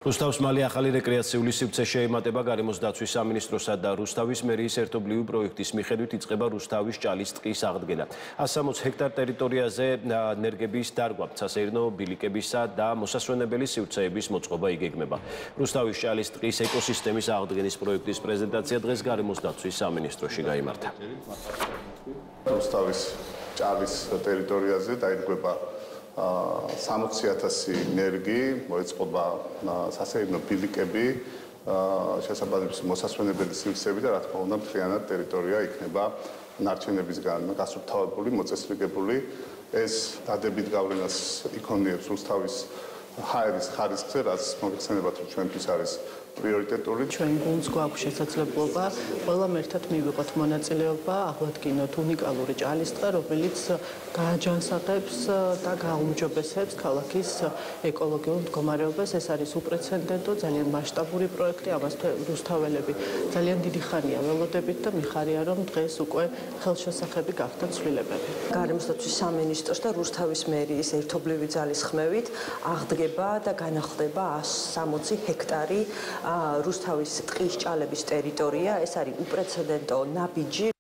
რუსთავის მალე ახალი რეკრეაციული სივრცე შეემატება გარემოს დაცვის სამინისტროსა და რუსთავის მერიის ერთობლივი პროექტის მიხედვით იწყება რუსთავის ჭალის ტყის აღდგენა. 160 ჰექტარ ტერიტორიაზე ნერგების დარგვა, სასეირნო ბილიკებისა და მოსასვენებელი სივრცეების მოწყობა იგეგმება. რუსთავის ჭალის ტყის ეკოსისტემის აღდგენის პროექტის პრეზენტაცია დღეს გარემოს დაცვის სამინისტროში გაიმართა. რუსთავის ჭალის ტერიტორიაზე დაიდგება 60,000 ნერგი, მოეწყობა სასეირნო ბილიკები, შესაბამისი მოსასვენებელი სივრცეები და რა თქმა უნდა მთლიანად ტერიტორია იქნება ნარჩენებისგან გასუფთავებული, მოწესრიგებული. ეს დადებით გავლენას იქონიებს რუსთავის ჰაერის ხარისხზე, რაც მოგეხსენებათ, რომ ჩვენთვის არის პრიორიტეტული. ჩვენ გუნდს გვაქვს შესაძლებლობა ყველამ ერთად მივიღოთ მონაწილეობა, აღვადგინოთ უნიკალური ჭალის ტყე, რომელიც გააჯანსაღებს და გააუმჯობესებს ქალაქის ეკოლოგიურ მდგომარეობას. ეს არის უპრეცედენტო, ძალიან მასშტაბური პროექტი, ამას რუსთაველები ძალიან დიდი ხანია ველოდებით და მიხარია, რომ დღეს უკვე ხელშესახები გახდა ცვლილებები. გარემოს დაცვის სამინისტროს და რუსთავის მერიის ერთობლივი ძალისხმევით აღდგება და განახლდება 160 ჰექტარი რუსთავის ტყის ჭალების ტერიტორია. ეს არის უპრეცედენტო ნაბიჯი.